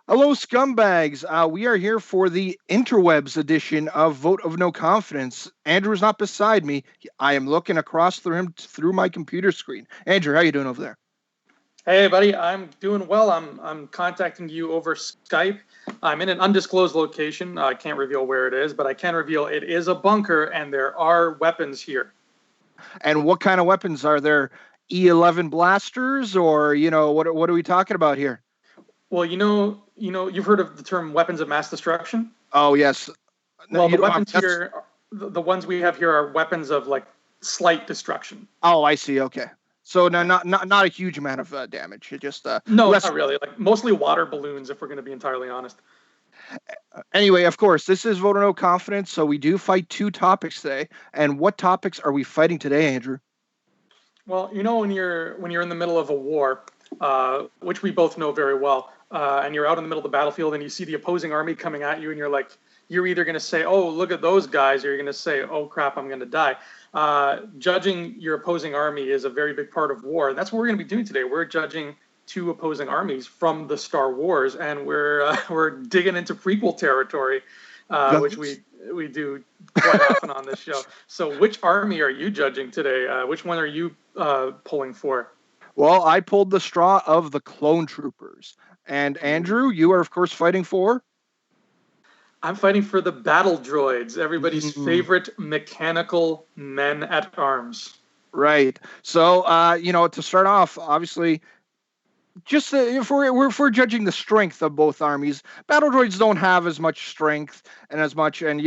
Hello, scumbags. We are here for the interwebs edition of Vote of No Confidence. Andrew's not beside me. I am looking across through him through my computer screen. Andrew, how you doing over there? Hey, buddy, I'm doing well. I'm contacting you over Skype. I'm in an undisclosed location. I can't reveal where it is, but I can reveal it is a bunker, and there are weapons here. And what kind of weapons are there? E11 blasters, or what are we talking about here? Well, you've heard of the term weapons of mass destruction. Oh yes. No, Well, the weapons here, the ones we have here, are weapons of like slight destruction. Oh, I see. Okay. So no, not a huge amount of damage. Just No, less. not really. Like mostly water balloons, if we're going to be entirely honest. Anyway, of course, this is Vote of No Confidence, so we do fight two topics today. And what topics are we fighting today, Andrew? Well, when you're in the middle of a war, which we both know very well, and you're out in the middle of the battlefield and you see the opposing army coming at you, and you're either going to say, "Oh, look at those guys," or you're going to say, "Oh crap, I'm going to die." Judging your opposing army is a very big part of war, and that's what we're going to be doing today. We're judging two opposing armies from the Star Wars, and we're digging into prequel territory, which we do quite often on this show. So, which army are you judging today? Which one are you pulling for? Well, I pulled the straw of the clone troopers. And Andrew, you are, of course, fighting for? I'm fighting for the Battle Droids, everybody's favorite mechanical men at arms. Right. So, to start off, obviously, just if we're judging the strength of both armies, battle droids don't have as much strength and as much, and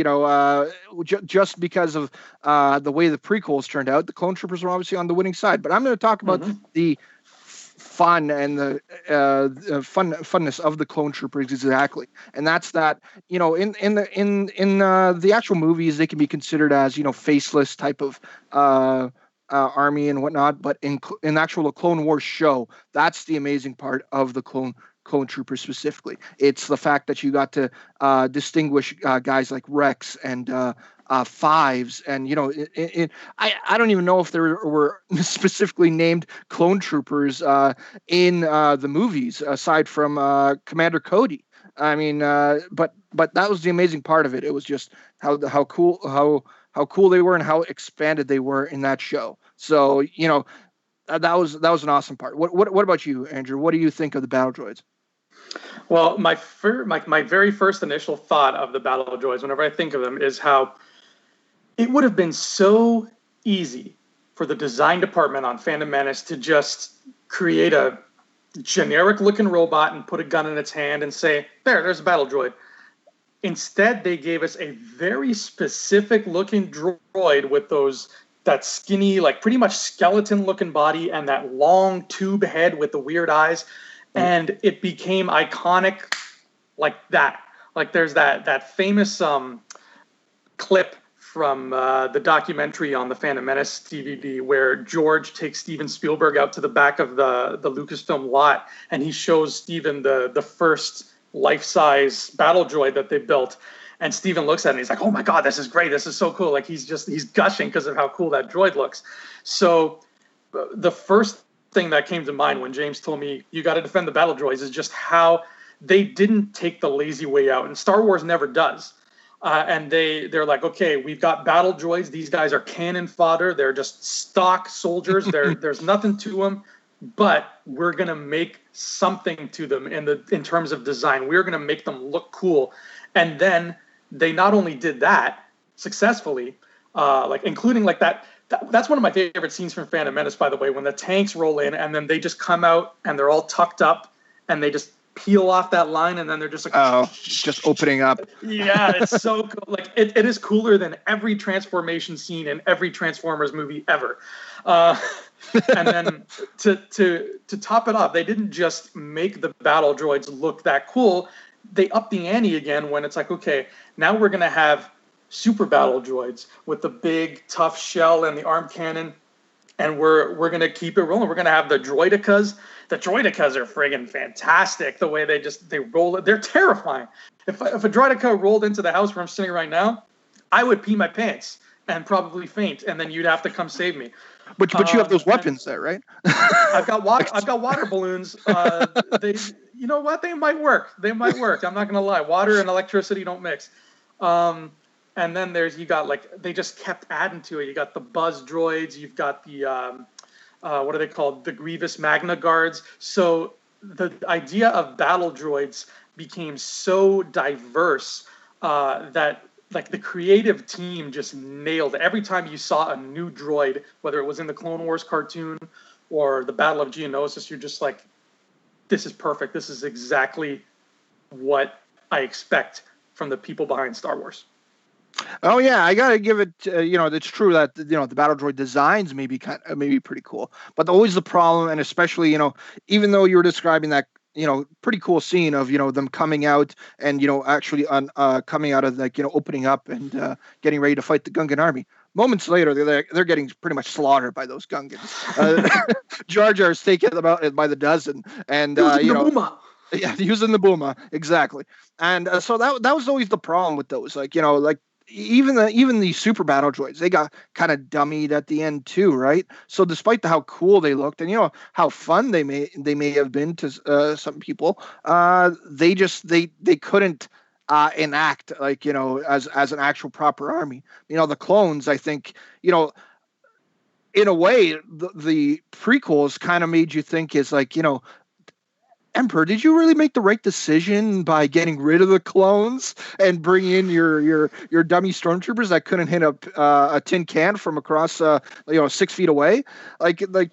just because of the way the prequels turned out, the clone troopers are obviously on the winning side. But I'm going to talk about the fun and the funness of the clone troopers exactly, and that's that in the actual movies they can be considered as faceless type of army and whatnot, but in the actual Clone Wars show, that's the amazing part of the clone troopers specifically. It's the fact that you got to distinguish guys like Rex and Fives, and I don't even know if there were specifically named clone troopers in the movies aside from Commander Cody. I mean, but that was the amazing part of it. It was just how cool they were and how expanded they were in that show. So that was an awesome part. What about you, Andrew? What do you think of the battle droids? Well, my very first initial thought of the battle droids, whenever I think of them, is how it would have been so easy for the design department on Phantom Menace to just create a generic looking robot and put a gun in its hand and say, there's a battle droid. Instead, they gave us a very specific looking droid with that skinny, like pretty much skeleton looking body and that long tube head with the weird eyes. And it became iconic like that. Like there's that famous clip from the documentary on the Phantom Menace DVD where George takes Steven Spielberg out to the back of the Lucasfilm lot and he shows Steven the first life-size battle droid that they built, and Steven looks at it and he's like, oh my god, this is great, this is so cool. Like he's gushing because of how cool that droid looks. So the first thing that came to mind when James told me you got to defend the battle droids is just how they didn't take the lazy way out, and Star Wars never does. And they're like, okay, we've got battle droids, these guys are cannon fodder, they're just stock soldiers, there's nothing to them, but we're going to make something to them in terms of design. We're going to make them look cool. And then they not only did that successfully, like including like that's one of my favorite scenes from Phantom Menace, by the way, when the tanks roll in and then they just come out and they're all tucked up and they just peel off that line and then they're just like, just opening up. Yeah, it's so cool. Like it is cooler than every transformation scene in every Transformers movie ever. And then to top it off, they didn't just make the battle droids look that cool. They upped the ante again when it's like, okay, now we're going to have super battle droids with the big tough shell and the arm cannon, and we're going to keep it rolling. We're going to have the droidicas. The droidicas are friggin' fantastic. The way they roll it, they're terrifying. If a droidica rolled into the house where I'm sitting right now, I would pee my pants and probably faint, and then you'd have to come save me. But you have those weapons there, right? I've got water balloons. you know what? They might work. I'm not going to lie. Water and electricity don't mix. And then you got like, they just kept adding to it. You got the buzz droids. You've got the, what are they called? The Grievous Magna Guards. So the idea of battle droids became so diverse that like the creative team just nailed it. Every time you saw a new droid, whether it was in the Clone Wars cartoon or the Battle of Geonosis, you're just like, this is perfect. This is exactly what I expect from the people behind Star Wars. Oh yeah, I gotta give it. It's true that the battle droid designs may be pretty cool, but always the problem, and especially even though you were describing that pretty cool scene of them coming out and actually on coming out of like opening up and getting ready to fight the Gungan army. Moments later, they're getting pretty much slaughtered by those Gungans. Jar Jar's taking them out by the dozen, and yeah, using the booma exactly. And so that was always the problem with those, like even the super battle droids, they got kind of dummied at the end too, right? So despite how cool they looked and how fun they may have been to some people, they couldn't enact like as an actual proper army. The clones, I think, in a way, the prequels kind of made you think is like Emperor, did you really make the right decision by getting rid of the clones and bring in your dummy stormtroopers that couldn't hit a tin can from across 6 feet away? Like the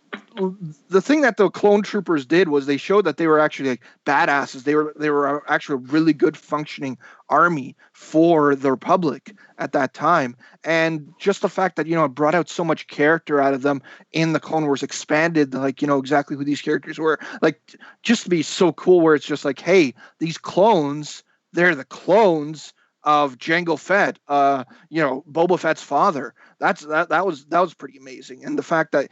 thing that the clone troopers did was they showed that they were actually like badasses. They were actually a really good functioning army for the Republic at that time, and just the fact that it brought out so much character out of them in the Clone Wars, expanded like exactly who these characters were, like just to be so cool where it's just like, hey, these clones, they're the clones of Jango Fett, Boba Fett's father. That was pretty amazing. And the fact that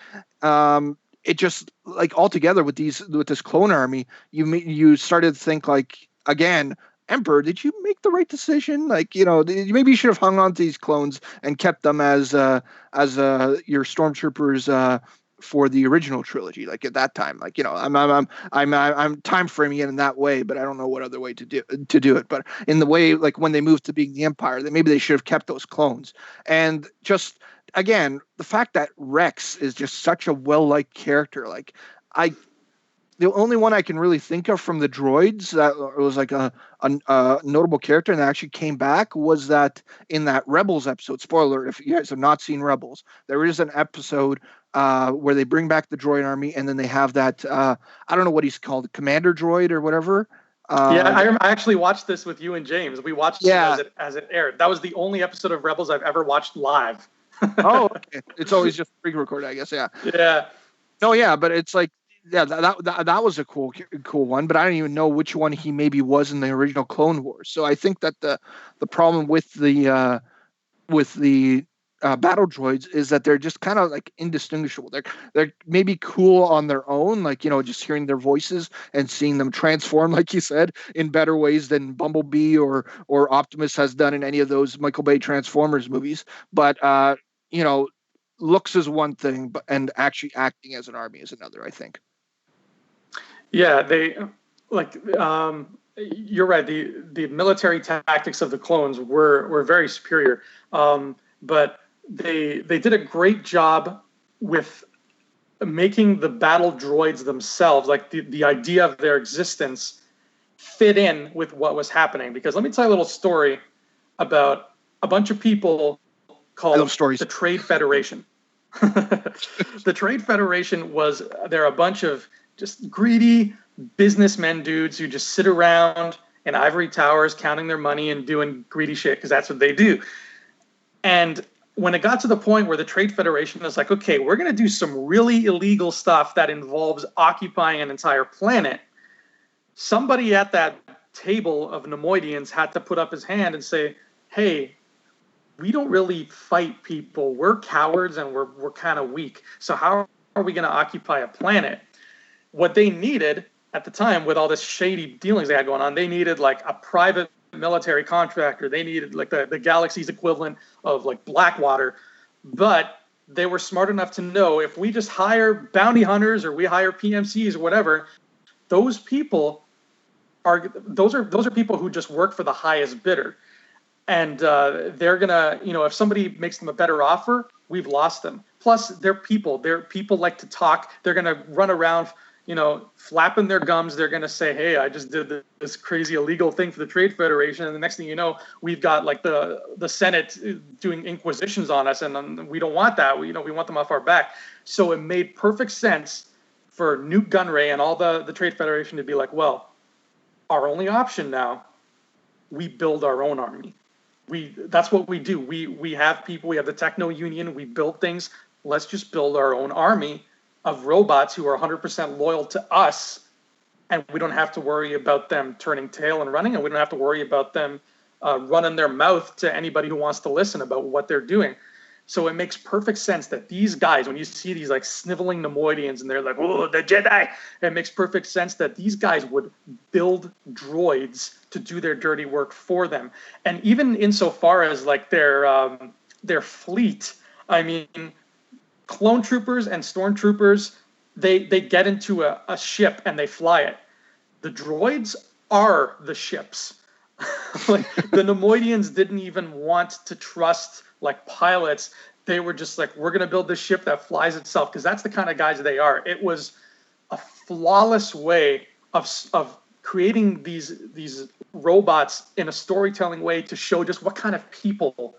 it just like altogether with this clone army, you started to think like, again, Emperor, did you make the right decision? Like, maybe you should have hung on to these clones and kept them as your stormtroopers for the original trilogy. Like at that time, like I'm time framing it in that way, but I don't know what other way to do it. But in the way, like when they moved to being the Empire, that maybe they should have kept those clones. And just again, the fact that Rex is just such a well-liked character, like the only one I can really think of from the droids that was like a notable character and that actually came back was that in that Rebels episode. Spoiler, if you guys have not seen Rebels, there is an episode where they bring back the droid army, and then they have that I don't know what he's called, commander droid or whatever. I actually watched this with you and James. We watched it as it aired. That was the only episode of Rebels I've ever watched live. Oh, okay. It's always just pre-recorded, I guess. Yeah. Yeah. No, yeah, but it's like, yeah, that was a cool one, but I don't even know which one he maybe was in the original Clone Wars. So I think that the problem with the battle droids is that they're just kind of like indistinguishable. They're maybe cool on their own, like just hearing their voices and seeing them transform, like you said, in better ways than Bumblebee or Optimus has done in any of those Michael Bay Transformers movies. But looks is one thing, and actually acting as an army is another, I think. Yeah, they you're right. The military tactics of the clones were very superior, but they did a great job with making the battle droids themselves, like the idea of their existence, fit in with what was happening. Because let me tell you a little story about a bunch of people called the Trade Federation. The Trade Federation they're a bunch of just greedy businessmen dudes who just sit around in ivory towers counting their money and doing greedy shit because that's what they do. And when it got to the point where the Trade Federation was like, okay, we're going to do some really illegal stuff that involves occupying an entire planet, somebody at that table of Nemoidians had to put up his hand and say, hey, we don't really fight people. We're cowards and we're kind of weak. So how are we going to occupy a planet? What they needed at the time, with all this shady dealings they had going on, they needed like a private military contractor. They needed like the galaxy's equivalent of like Blackwater. But they were smart enough to know if we just hire bounty hunters or we hire PMCs or whatever, those people those are people who just work for the highest bidder, and they're gonna, if somebody makes them a better offer, we've lost them. Plus, they're people. Like to talk. They're gonna run around, flapping their gums. They're gonna say, "Hey, I just did this crazy illegal thing for the Trade Federation," and the next thing you know, we've got like the Senate doing inquisitions on us, and we don't want that. We want them off our back. So it made perfect sense for Newt Gunray and all the Trade Federation to be like, well, our only option now, we build our own army. That's what we do. We have people, we have the Techno Union, we build things. Let's just build our own army of robots who are 100% loyal to us, and we don't have to worry about them turning tail and running, and we don't have to worry about them running their mouth to anybody who wants to listen about what they're doing. So it makes perfect sense that these guys, when you see these like sniveling Nemoidians and they're like, "Oh, the Jedi," it makes perfect sense that these guys would build droids to do their dirty work for them. And even insofar as like their fleet, I mean, clone troopers and stormtroopers, they get into a ship and they fly it. The droids are the ships. Like the Nemoidians didn't even want to trust like pilots. They were just like, we're going to build this ship that flies itself, because that's the kind of guys they are. It was a flawless way of creating these robots in a storytelling way to show just what kind of people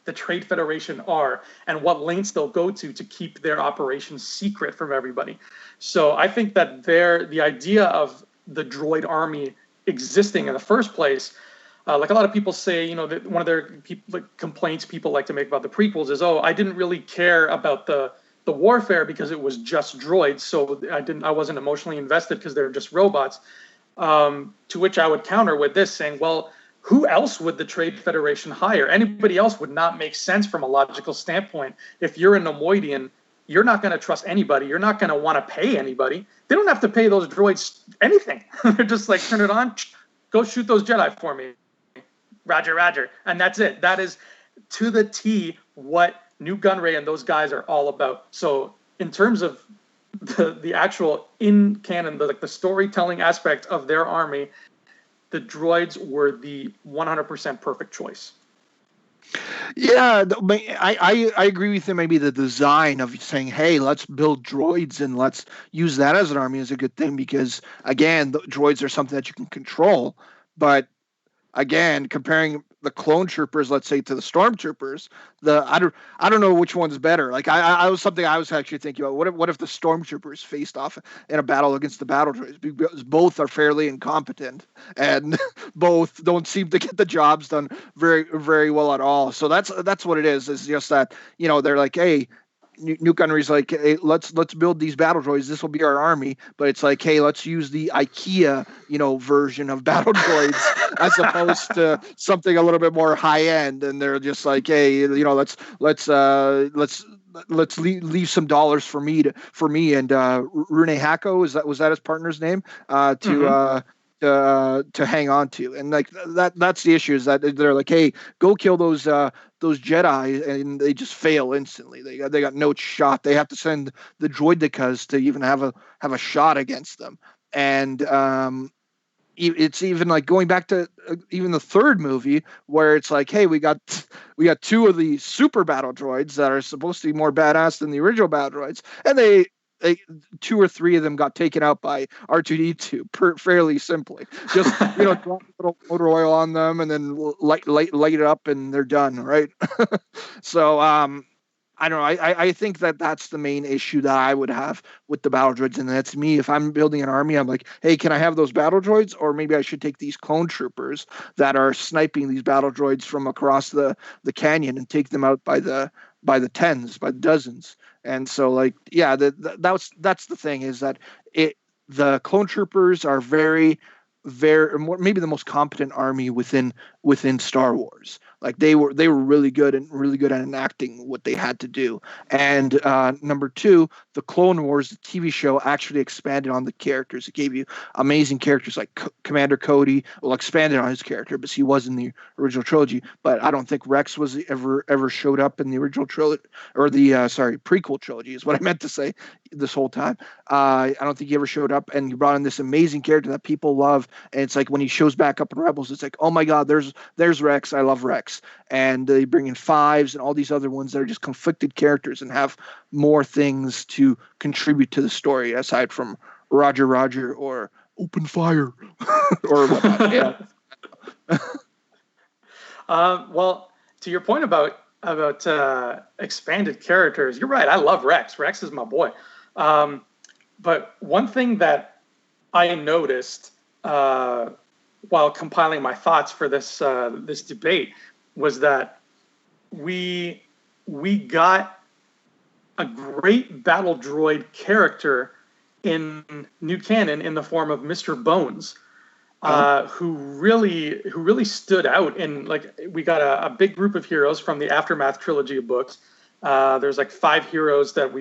the Trade Federation are and what lengths they'll go to keep their operations secret from everybody. So I think that the idea of the droid army existing in the first place, like a lot of people say, that one of their complaints people like to make about the prequels is, oh, I didn't really care about the warfare because it was just droids, so I wasn't emotionally invested because they're just robots. To which I would counter with this, saying, well, who else would the Trade Federation hire? Anybody else would not make sense from a logical standpoint. If you're a Nemoidian, you're not going to trust anybody. You're not going to want to pay anybody. They don't have to pay those droids anything. They're just like, turn it on, go shoot those Jedi for me. Roger, Roger. And that's it. That is to the T what Newt Gunray and those guys are all about. So in terms of the actual in canon, the storytelling aspect of their army, the droids were the 100% perfect choice. Yeah, I agree with him. Maybe the design of saying, hey, let's build droids and let's use that as an army is a good thing, because, again, the droids are something that you can control. But, again, comparing the clone troopers, let's say, to the stormtroopers, I don't know which one's better. Like I was actually thinking about, what if the stormtroopers faced off in a battle against the battle droids, because both are fairly incompetent and both don't seem to get the jobs done very, very well at all. So that's what it is. It's just that, they're like, hey, Newt Gunry's like, hey, let's build these battle droids. This will be our army. But it's like, hey, let's use the IKEA, version of battle droids as opposed to something a little bit more high end. And they're just like, hey, let's leave some dollars for me and Rune Hacko, was that his partner's name, to hang on to. And like that's the issue, is that they're like, hey, go kill those Jedi, and they just fail instantly. They got no shot. They have to send the droidicas to even have a shot against them. And it's even like going back to even the third movie, where it's like, hey, we got two of the super battle droids that are supposed to be more badass than the original battle droids, and they two or three of them got taken out by R2D2 fairly simply. Just drop a little motor oil on them and then light it up, and they're done, right? So I don't know. I think that's the main issue that I would have with the battle droids, and that's me. If I'm building an army, I'm like, hey, can I have those battle droids, or maybe I should take these clone troopers that are sniping these battle droids from across the canyon and take them out by the tens, by the dozens. And so, like, yeah, that's the thing, is that the clone troopers are very, very, maybe the most competent army within Star Wars. Like they were really good at enacting what they had to do. And number two, the Clone Wars, the TV show, actually expanded on the characters. It gave you amazing characters like Commander Cody. Well, expanded on his character, but he was in the original trilogy. But I don't think Rex was ever showed up in the original trilogy, or the prequel trilogy is what I meant to say this whole time. I don't think he ever showed up, and he brought in this amazing character that people love. And it's like when he shows back up in Rebels, it's like, oh my God, there's Rex. I love Rex. And they bring in Fives and all these other ones that are just conflicted characters and have more things to contribute to the story aside from Roger or open fire or whatnot. Yeah. Well, to your point about expanded characters, you're right. I love Rex. Rex is my boy. But one thing that I noticed while compiling my thoughts for this debate was that we got a great battle droid character in new canon in the form of Mr. Bones, who really stood out. And like, we got a big group of heroes from the Aftermath trilogy of books. There's like 5 heroes that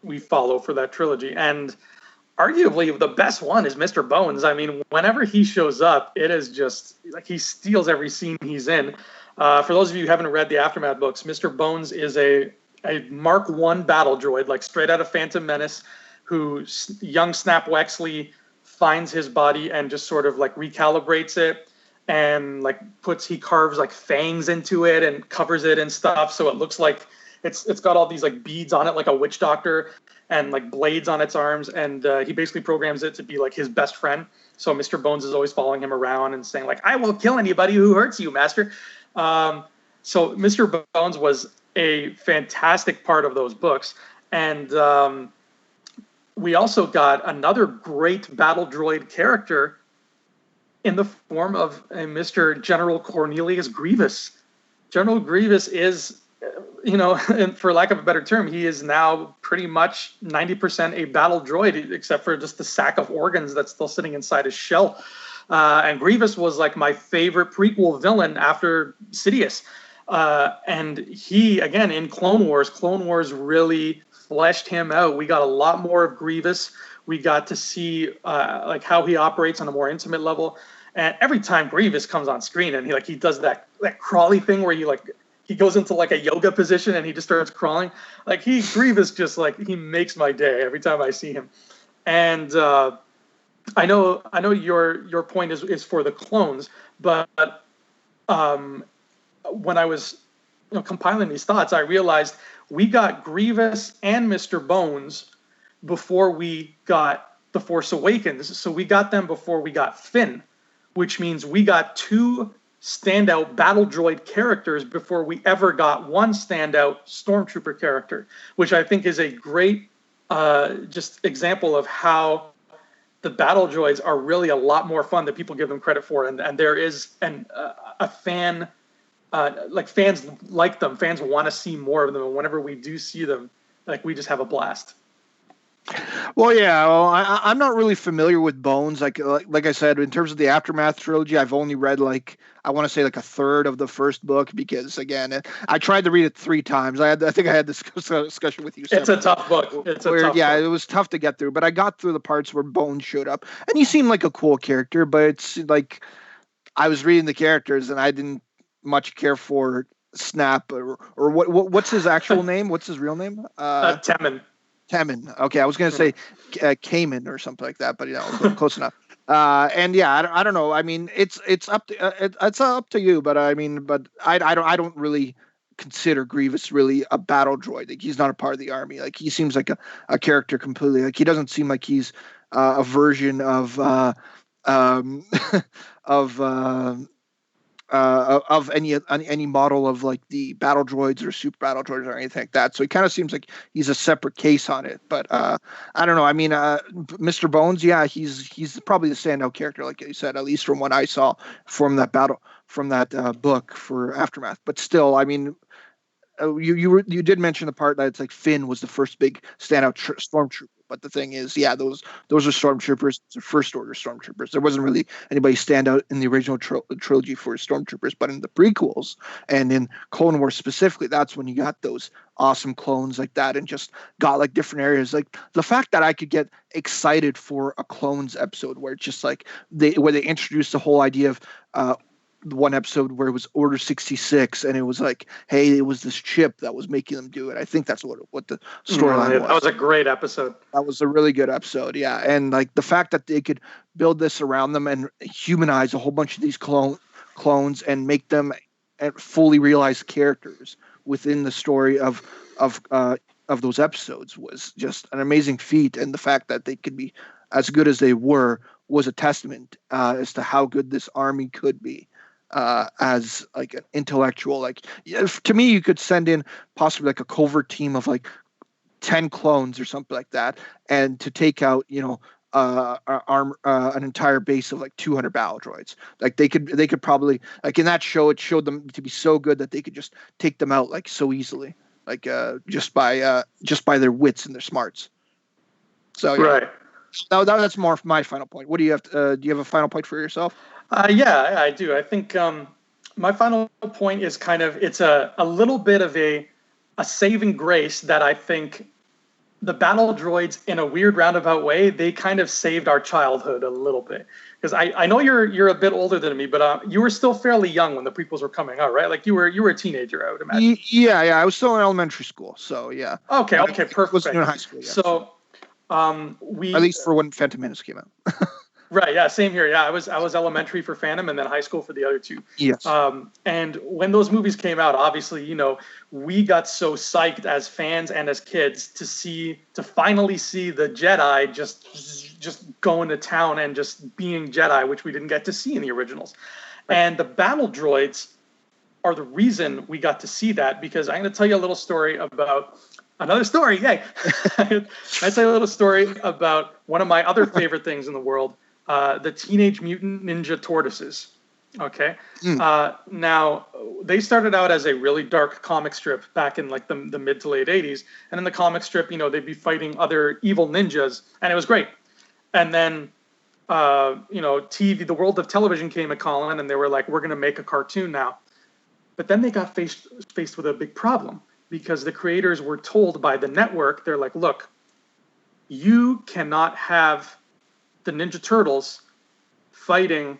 we follow for that trilogy, and arguably the best one is Mr. Bones. I mean, whenever he shows up, it is just like he steals every scene he's in. For those of you who haven't read the Aftermath books, Mr. Bones is a Mark I battle droid, like straight out of Phantom Menace, who young Snap Wexley finds his body and just sort of like recalibrates it, and like he carves like fangs into it and covers it and stuff, so it looks like it's got all these like beads on it like a witch doctor and like blades on its arms, and he basically programs it to be like his best friend. So Mr. Bones is always following him around and saying like, I will kill anybody who hurts you, master. So Mr. Bones was a fantastic part of those books. And we also got another great battle droid character in the form of a Mr. General Cornelius Grievous. General Grievous is, and for lack of a better term, he is now pretty much 90% a battle droid, except for just the sack of organs that's still sitting inside his shell. And Grievous was like my favorite prequel villain after Sidious. And he, again, in Clone Wars really fleshed him out. We got a lot more of Grievous. We got to see like how he operates on a more intimate level. And every time Grievous comes on screen and he does that crawly thing where he goes into like a yoga position and he just starts crawling. Like Grievous just like, he makes my day every time I see him. And I know your point is for the clones, but when I was compiling these thoughts, I realized we got Grievous and Mr. Bones before we got The Force Awakens. So we got them before we got Finn, which means we got 2 standout battle droid characters before we ever got one standout stormtrooper character, which I think is a great just example of how the battle droids are really a lot more fun than people give them credit for. And there is a fan, fans like them. Fans want to see more of them. And whenever we do see them, like, we just have a blast. Well, yeah, I'm not really familiar with Bones. Like I said, in terms of the Aftermath trilogy, I've only read I want to say like a third of the first book, because again, I tried to read it 3 times. I think I had this discussion with you. It's a tough book. It was tough to get through, but I got through the parts where Bones showed up, and he seemed like a cool character. But it's like I was reading the characters, and I didn't much care for Snap or what's his actual name? What's his real name? Temmin. Temmin. Okay, I was going to say Cayman or something like that, but close enough. And yeah, I don't know. I mean, it's up to you, but I don't really consider Grievous really a battle droid. Like, he's not a part of the army. Like, he seems like a character completely. Like, he doesn't seem like he's a version of of any model of like the battle droids or super battle droids or anything like that. So he kind of seems like he's a separate case on it. But I don't know. I mean, Mr. Bones, yeah, he's probably the standout character, like you said, at least from what I saw from that book for Aftermath. But still, I mean, you did mention the part that it's like Finn was the first big standout stormtrooper. But the thing is, yeah, those are stormtroopers. They're first order stormtroopers. There wasn't really anybody stand out in the original trilogy for stormtroopers, but in the prequels and in Clone Wars specifically, that's when you got those awesome clones like that, and just got like different areas. Like the fact that I could get excited for a clones episode where it's just like where they introduced the whole idea of one episode where it was Order 66, and it was like, hey, it was this chip that was making them do it. I think that's what the storyline was. That was a great episode. That was a really good episode, yeah. And like the fact that they could build this around them and humanize a whole bunch of these clones and make them fully realized characters within the story of those episodes was just an amazing feat. And the fact that they could be as good as they were was a testament as to how good this army could be. As like an intellectual, like to me, you could send in possibly like a covert team of like 10 clones or something like that, and to take out, an entire base of like 200 battle droids. Like they could probably, like in that show, it showed them to be so good that they could just take them out like so easily, like just by their wits and their smarts. So yeah. Right. That's more my final point. What do you have? Do you have a final point for yourself? Yeah, I do. I think my final point is kind of, it's a little bit of a saving grace that I think the Battle Droids, in a weird roundabout way, they kind of saved our childhood a little bit. Because I know you're a bit older than me, but you were still fairly young when the prequels were coming out, right? Like you were a teenager, I would imagine. Yeah. I was still in elementary school, so yeah. Okay, perfect. Was in high school, yeah. So at least for when Phantom Menace came out. Right. Yeah. Same here. Yeah. I was elementary for Phantom and then high school for the other two. Yes. And when those movies came out, obviously, we got so psyched as fans and as kids to finally see the Jedi just going to town and just being Jedi, which we didn't get to see in the originals. Right. And the Battle Droids are the reason we got to see that, because I'm going to tell you a little story about another story. Yay. I tell you a little story about one of my other favorite things in the world. The Teenage Mutant Ninja Tortoises. Okay. Now, they started out as a really dark comic strip back in like the mid to late 80s. And in the comic strip, they'd be fighting other evil ninjas, and it was great. And then, the world of television came a calling, and they were like, we're going to make a cartoon now. But then they got faced with a big problem, because the creators were told by the network, they're like, look, you cannot have the Ninja Turtles fighting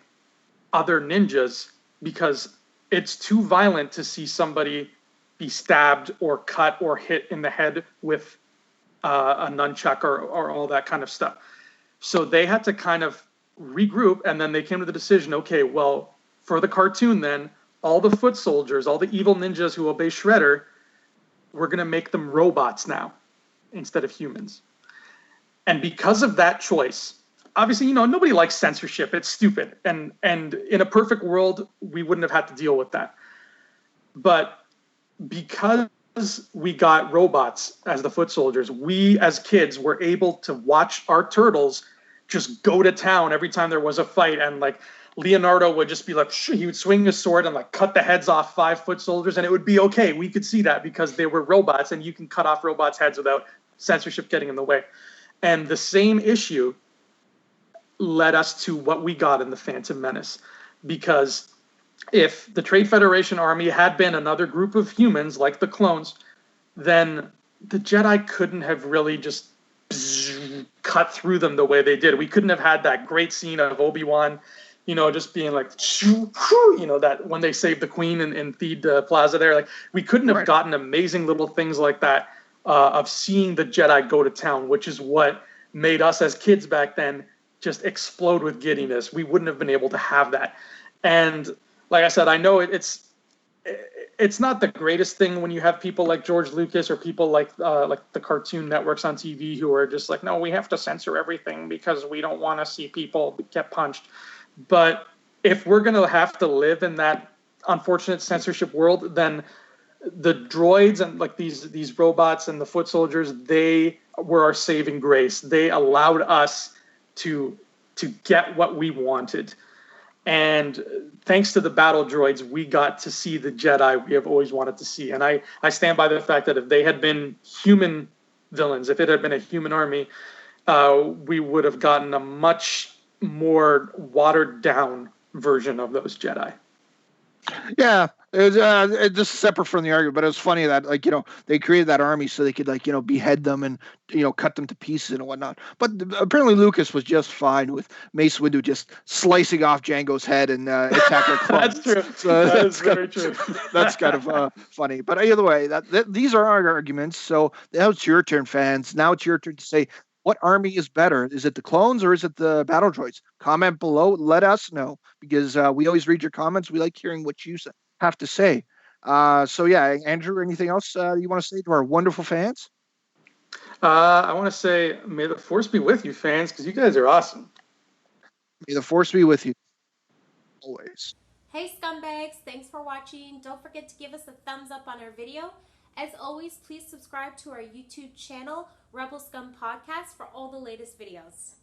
other ninjas because it's too violent to see somebody be stabbed or cut or hit in the head with a nunchuck or all that kind of stuff. So they had to kind of regroup, and then they came to the decision, okay, well, for the cartoon then, all the foot soldiers, all the evil ninjas who obey Shredder, we're going to make them robots now instead of humans. And because of that choice, obviously, nobody likes censorship. It's stupid. And in a perfect world, we wouldn't have had to deal with that. But because we got robots as the foot soldiers, we as kids were able to watch our turtles just go to town every time there was a fight. And like Leonardo would just be like, he would swing his sword and like cut the heads off 5 foot soldiers, and it would be okay. We could see that because they were robots, and you can cut off robots' heads without censorship getting in the way. And the same issue led us to what we got in the Phantom Menace, because if the Trade Federation army had been another group of humans like the clones, then the Jedi couldn't have really just cut through them the way they did. We couldn't have had that great scene of Obi-Wan, just being like, that when they saved the Queen in Theed Plaza there. Like, we couldn't have gotten amazing little things like that of seeing the Jedi go to town, which is what made us as kids back then just explode with giddiness. We wouldn't have been able to have that. And like I said, I know it's not the greatest thing when you have people like George Lucas or people like the cartoon networks on TV who are just like, no, we have to censor everything because we don't want to see people get punched. But if we're going to have to live in that unfortunate censorship world, then the droids and like these robots and the foot soldiers, they were our saving grace. They allowed us to get what we wanted. And thanks to the Battle Droids, we got to see the Jedi we have always wanted to see. And I stand by the fact that if they had been human villains, if it had been a human army, we would have gotten a much more watered down version of those Jedi. Yeah, it's just separate from the argument, but it was funny that they created that army so they could behead them and cut them to pieces and whatnot. But apparently Lucas was just fine with Mace Windu just slicing off Django's head and attacking clones. That's true. So that is very true. That's kind of funny. But either way, these are our arguments. So now it's your turn, fans. Now it's your turn to say what army is better? Is it the clones or is it the battle droids? Comment below. Let us know because we always read your comments. We like hearing what you have to say. So yeah, Andrew, anything else you want to say to our wonderful fans? I want to say, may the force be with you, fans, because you guys are awesome. May the force be with you always. Hey scumbags, thanks for watching. Don't forget to give us a thumbs up on our video. As always, please subscribe to our YouTube channel, Rebel Scum Podcast, for all the latest videos.